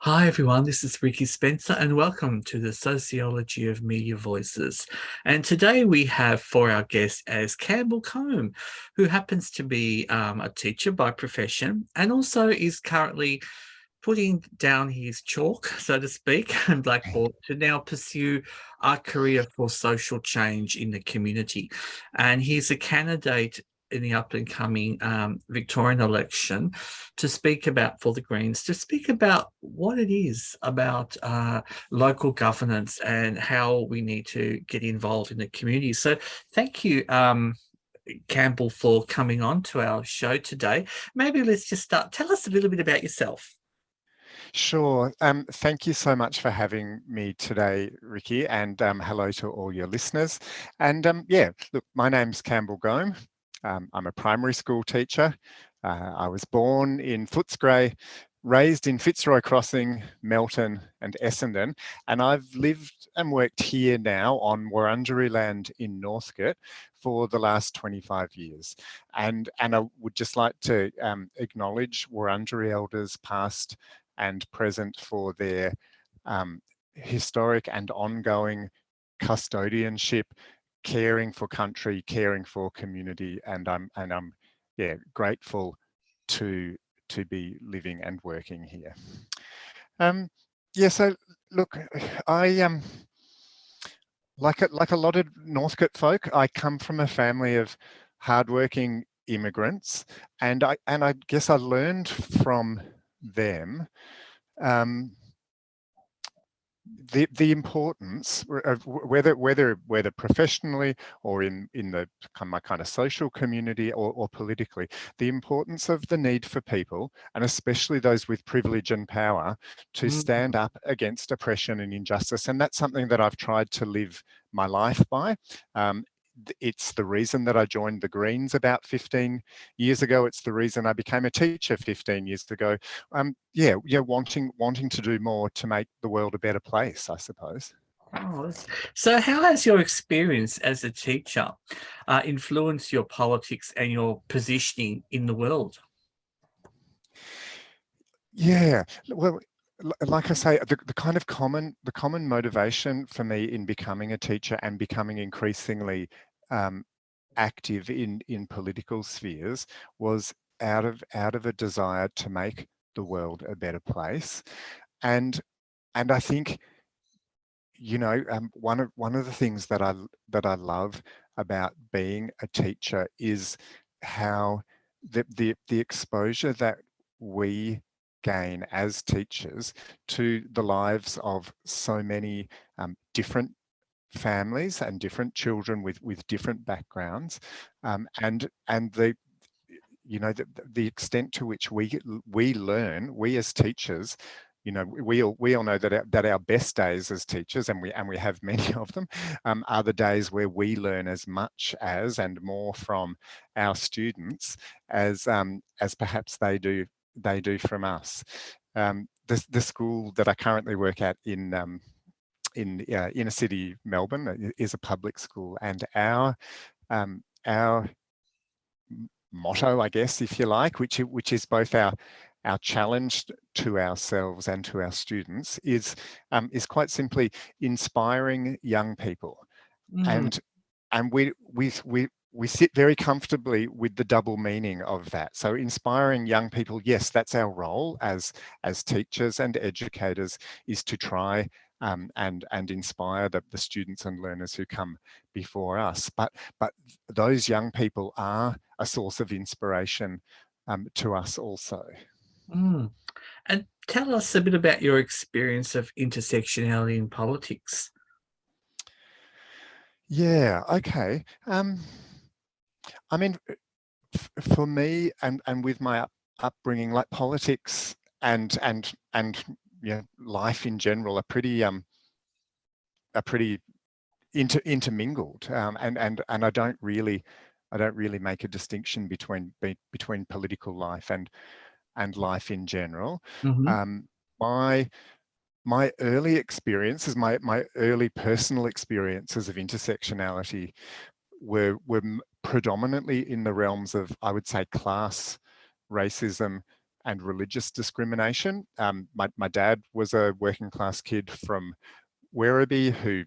Hi everyone, this is Ricky Spencer and welcome to the Sociology of Media Voices. And today we have for our guest as Campbell Goome, who happens to be a teacher by profession and also is currently putting down his chalk, so to speak, and blackboard to now pursue a career for social change in the community. And he's a candidate in the up and coming Victorian election to speak about for the Greens, to speak about what it is about local governance and how we need to get involved in the community. So thank you, Campbell, for coming on to our show today. Maybe let's just start. Tell us a little bit about yourself. Sure. Thank you so much for having me today, Ricky, and hello to all your listeners. And yeah, look, my name's Campbell Goome. I'm a primary school teacher. I was born in Footscray, raised in Fitzroy Crossing, Melton and Essendon, and I've lived and worked here now on Wurundjeri land in Northcote for the last 25 years. And I would just like to acknowledge Wurundjeri elders past and present for their historic and ongoing custodianship, caring for country, caring for community, and I'm grateful to be living and working here. Yeah, so look, I like a lot of Northcote folk, I come from a family of hardworking immigrants, and I guess I learned from them the importance of whether professionally or in the my kind of social community or politically, the importance of the need for people, and especially those with privilege and power, to stand up against oppression and injustice. And that's something that I've tried to live my life by. It's the reason that I joined the Greens about 15 years ago. It's the reason I became a teacher 15 years ago. Yeah, wanting to do more to make the world a better place, I suppose. Oh, so how has your experience as a teacher influenced your politics and your positioning in the world? Yeah, well, like I say, the kind of common motivation for me in becoming a teacher and becoming increasingly active in political spheres was out of a desire to make the world a better place. And I think, you know, one of the things that I love about being a teacher is how the exposure that we gain as teachers to the lives of so many different families and different children with different backgrounds, and the, you know, the extent to which we learn, we as teachers, you know, we all know that our best days as teachers, and we have many of them, are the days where we learn as much as and more from our students as perhaps they do from us. The school that I currently work at in inner city Melbourne is a public school, and our motto, I guess, if you like, which is both our challenge to ourselves and to our students, is quite simply inspiring young people. And we sit very comfortably with the double meaning of that. So inspiring young people, yes, that's our role as teachers and educators, is to try and inspire the students and learners who come before us. But those young people are a source of inspiration to us also. And tell us a bit about your experience of intersectionality in politics. Yeah, okay. I mean, for me and with my upbringing, like politics and you know, life in general are pretty intermingled, and I don't really make a distinction between political life and life in general. Mm-hmm. My early experiences, my early personal experiences of intersectionality were predominantly in the realms of, I would say, class, racism, and religious discrimination. My dad was a working class kid from Werribee who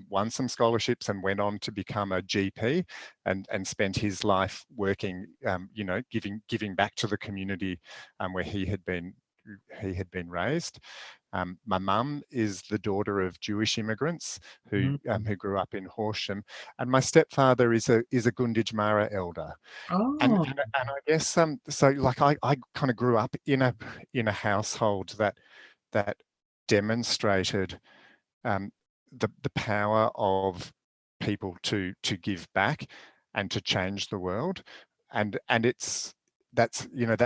won some scholarships and went on to become a GP and spent his life working, giving back to the community where he had been raised. My mum is the daughter of Jewish immigrants who grew up in Horsham, and my stepfather is a Gunditj Mara elder. And Oh. I guess so like I kind of grew up in a household that demonstrated the power of people to give back and to change the world, and that's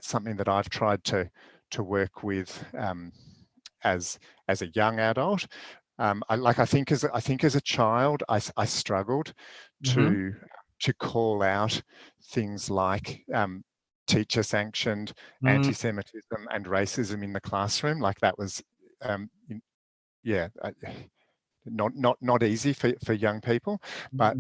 something that I've tried to work with as a young adult. I think as a child, I struggled Mm-hmm. to call out things like teacher sanctioned Mm. anti-Semitism and racism in the classroom. Like that was yeah, not easy for young people, but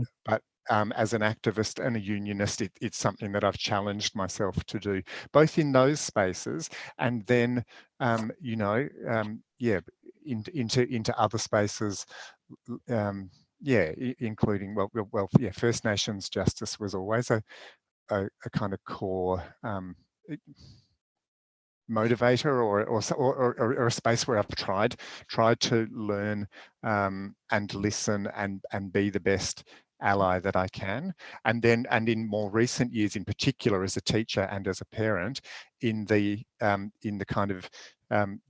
Mm. as an activist and a unionist, it's something that I've challenged myself to do, both in those spaces and then into other spaces, including First Nations justice was always a kind of core motivator or a space where I've tried to learn and listen and be the best ally that I can. And in more recent years, in particular as a teacher and as a parent, in the kind of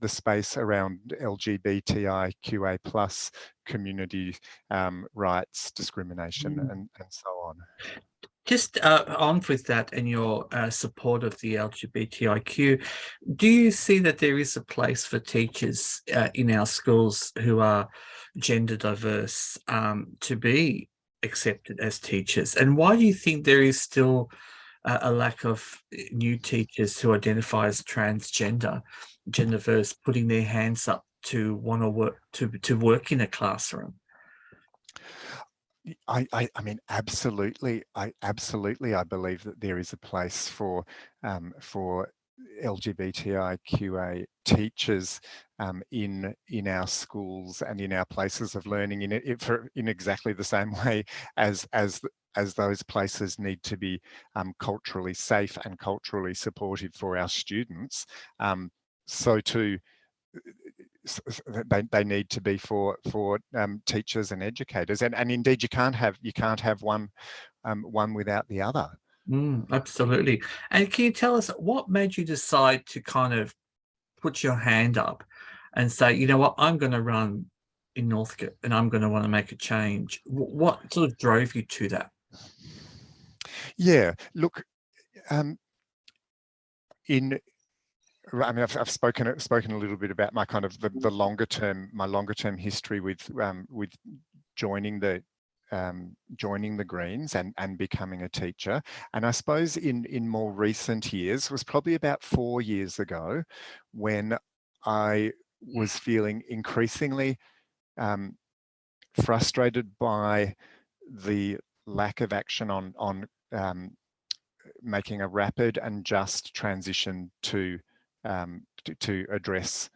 the space around LGBTIQA plus community rights, discrimination, Mm. and so on. Just on with that and your support of the LGBTIQ, do you see that there is a place for teachers in our schools who are gender diverse to be accepted as teachers? And why do you think there is still a lack of new teachers who identify as transgender, gender diverse, putting their hands up to want to work to work in a classroom? I mean, absolutely. I believe that there is a place for LGBTIQA teachers in our schools and in our places of learning in exactly the same way as those places need to be culturally safe and culturally supportive for our students. So too, they need to be for teachers and educators, and indeed you can't have one without the other. Absolutely. And can you tell us what made you decide to kind of put your hand up and say, you know what, I'm going to run in Northcote and I'm going to want to make a change? What sort of drove you to that? Yeah, look, I've spoken a little bit about my kind of the longer term history with joining the Greens and becoming a teacher. And I suppose in more recent years was probably about 4 years ago when I was feeling increasingly frustrated by the lack of action on making a rapid and just transition to address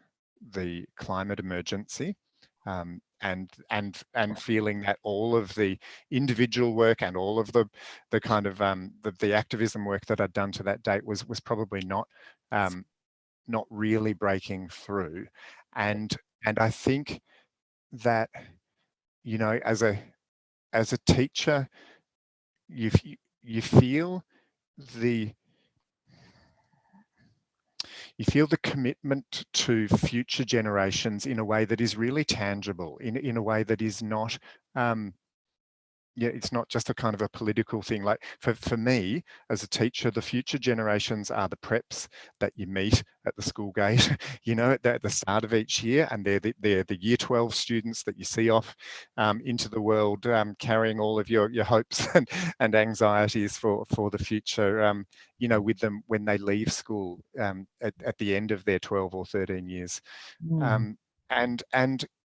the climate emergency, and feeling that all of the individual work and all of the kind of the activism work that I'd done to that date was probably not really breaking through, and I think that as a teacher you feel the commitment to future generations in a way that is really tangible, in a way that is not it's not just a kind of a political thing. Like for me as a teacher, the future generations are the preps that you meet at the school gate, at the start of each year, and they're the year 12 students that you see off into the world, carrying all of your hopes and anxieties for the future, with them when they leave school at the end of their 12 or 13 years. Mm. And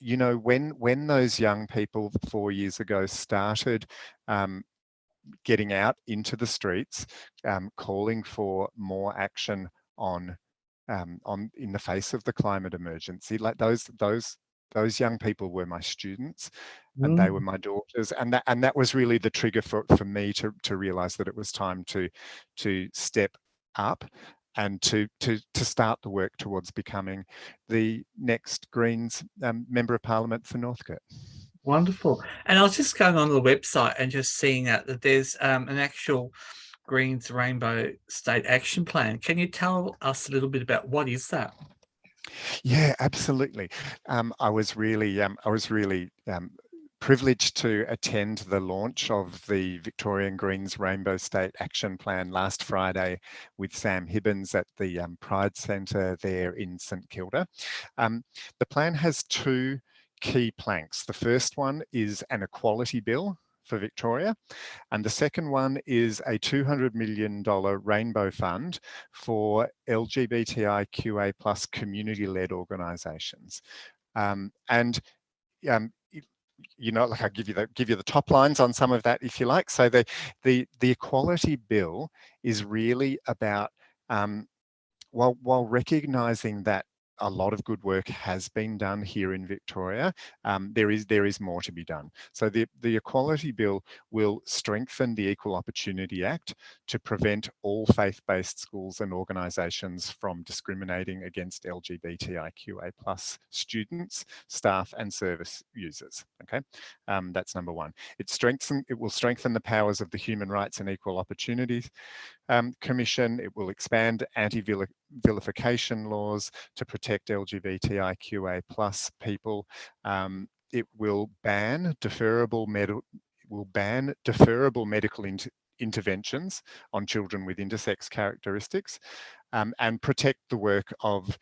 when those young people 4 years ago started getting out into the streets, calling for more action on in the face of the climate emergency. Like those young people were my students, and they were my daughters, and that was really the trigger for me to realize that it was time to step up and to start the work towards becoming the next Greens Member of Parliament for Northcote. Wonderful. And I was just going on the website and just seeing out that there's an actual Greens Rainbow State Action Plan. Can you tell us a little bit about what is that? Yeah, absolutely. I was really privileged to attend the launch of the Victorian Greens Rainbow State Action Plan last Friday with Sam Hibbins at the Pride Centre there in St Kilda. The plan has two key planks. The first one is an equality bill for Victoria, and the second one is a $200 million rainbow fund for LGBTIQA plus community-led organisations. You know, like I'll give you the top lines on some of that if you like. So the equality bill is really about while recognising that a lot of good work has been done here in Victoria, there is more to be done. So the Equality Bill will strengthen the Equal Opportunity Act to prevent all faith-based schools and organisations from discriminating against LGBTIQA plus students, staff and service users. Okay, that's number one. It will strengthen the powers of the Human Rights and Equal Opportunities Commission. It will expand anti-vilification laws to protect LGBTIQA plus people. It will ban deferrable medical interventions on children with intersex characteristics, and protect the work of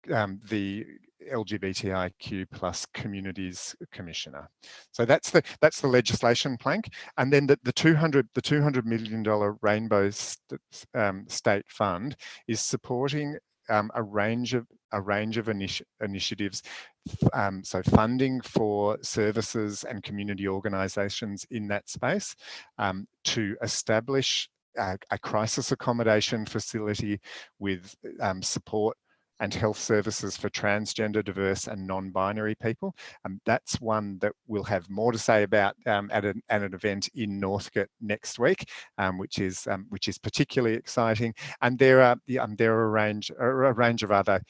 the LGBTIQ plus communities commissioner. So that's the legislation plank, and then the $200 million Rainbow State Fund is supporting a range of initiatives. So funding for services and community organisations in that space, to establish a crisis accommodation facility with support and health services for transgender, diverse and non-binary people. That's one that we'll have more to say about at an event in Northcote next week, which is particularly exciting. And there are a range of other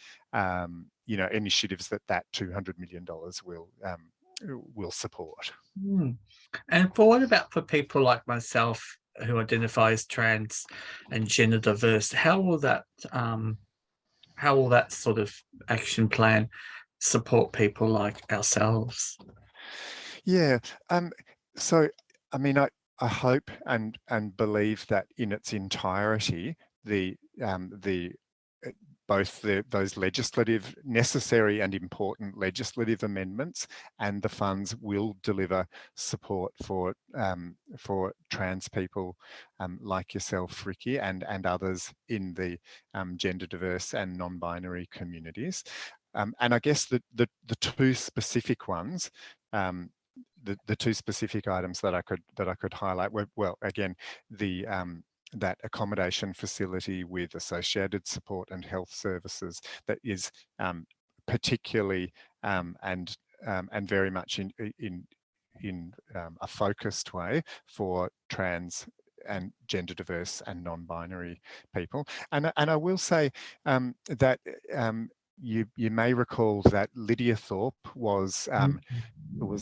initiatives that $200 million will support. And what about for people like myself who identify as trans and gender diverse? How will that sort of action plan support people like ourselves? Yeah. So, I mean, I hope and believe that in its entirety, both those necessary and important legislative amendments and the funds will deliver support for trans people like yourself, Ricky, and others in the gender diverse and non-binary communities. And I guess the two specific ones, the two specific items that I could highlight were, well, again, that accommodation facility with associated support and health services that is particularly and very much in a focused way for trans and gender diverse and non-binary people. And I will say that you may recall that Lydia Thorpe was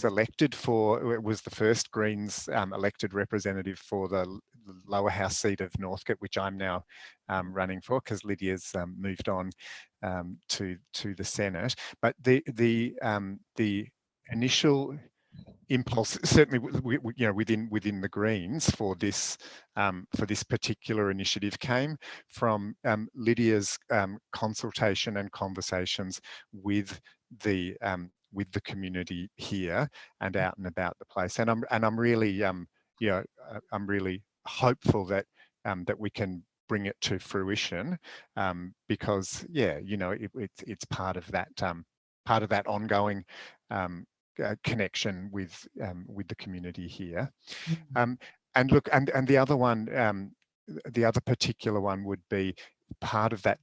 elected it was the first Greens elected representative for the lower house seat of Northcote, which I'm now running for because Lydia's moved on to the Senate. But the initial impulse, certainly, within the Greens for this particular initiative, came from Lydia's consultation and conversations with the community here and out and about the place, and I'm really I'm really hopeful that we can bring it to fruition, because it's part of that ongoing connection with the community here. And look, and the other one, the other particular one would be part of that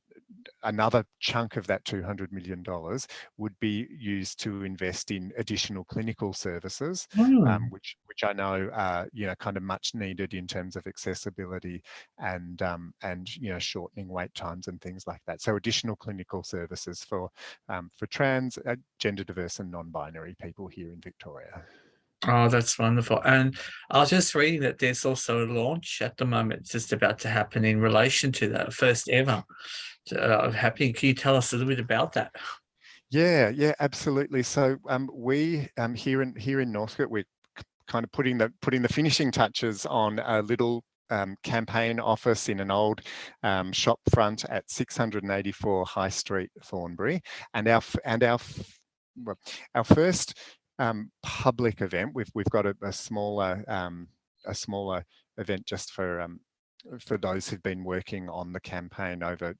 another chunk of that $200 million would be used to invest in additional clinical services, Mm. which I know are, kind of much needed in terms of accessibility and shortening wait times and things like that. So additional clinical services for trans, gender diverse and non-binary people here in Victoria. Oh, that's wonderful. And I was just reading that there's also a launch at the moment just about to happen in relation to that, first ever happening. Can you tell us a little bit about that? Yeah, absolutely. So we here in Northcote, we're kind of putting the finishing touches on a little campaign office in an old shop front at 684 High Street, Thornbury, and our first public event. We've got a smaller event just for those who've been working on the campaign over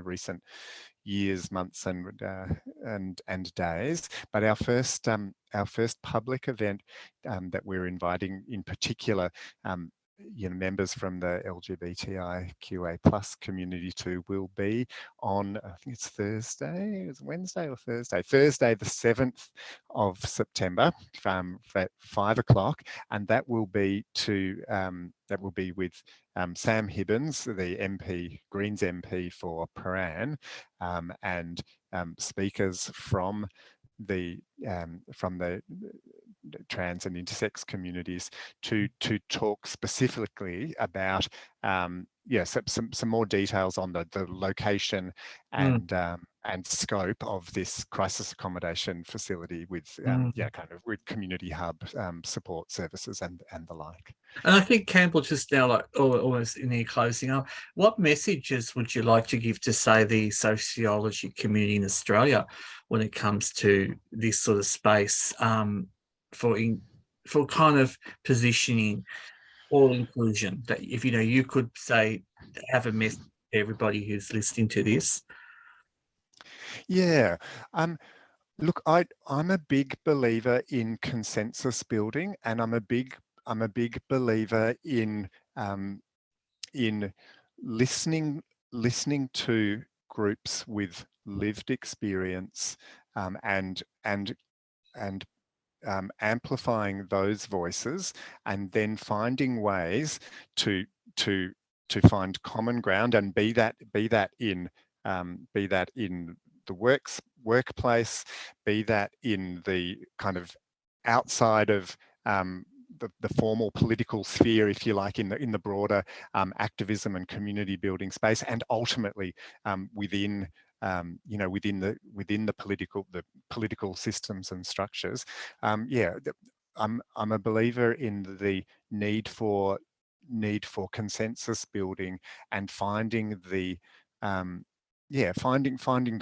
recent years, months, and days. But our first public event that we're inviting, in particular, members from the LGBTIQA plus community to, will be on, I think it's Thursday, it's Wednesday or Thursday the 7th of September at 5 o'clock, and that will be with Sam Hibbins, the MP, Greens MP for Paran, and speakers from the trans and intersex communities to talk specifically about some more details on the location and scope of this crisis accommodation facility with kind of with community hub support services and the like. And I think Campbell, just now, like almost in the closing up, what messages would you like to give to, say, the sociology community in Australia when it comes to this sort of space for kind of positioning all inclusion? That if you could say, have a message to everybody who's listening to this. Yeah. Look, I'm a big believer in consensus building, and I'm a big believer in listening to groups with lived experience, and amplifying those voices, and then finding ways to find common ground, and be that in the workplace, be that in the kind of outside of the formal political sphere, if you like, in the broader activism and community building space, and ultimately within the political systems and structures. I'm a believer in the need for consensus building, and finding the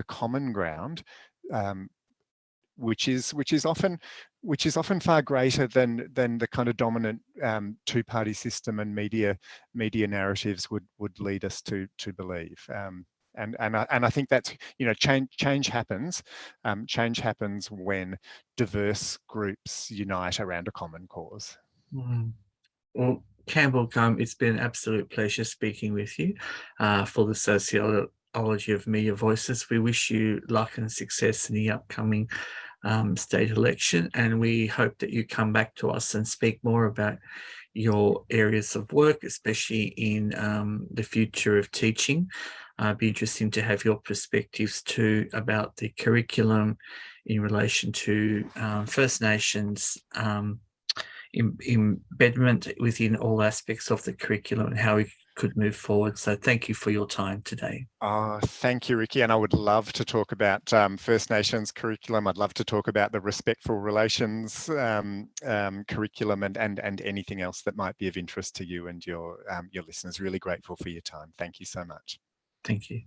common ground, which is often far greater than the kind of dominant two-party system and media narratives would lead us to believe. And I think that's, change happens. Change happens when diverse groups unite around a common cause. Well, Campbell Goome, it's been an absolute pleasure speaking with you for the sociology of media voices. We wish you luck and success in the upcoming state election, and we hope that you come back to us and speak more about your areas of work, especially in the future of teaching. It'd be interesting to have your perspectives too about the curriculum in relation to First Nations embedment within all aspects of the curriculum, and how we could move forward. So thank you for your time today. Thank you, Ricky. And I would love to talk about First Nations curriculum. I'd love to talk about the respectful relations curriculum, and anything else that might be of interest to you and your listeners. Really grateful for your time. Thank you so much. Thank you.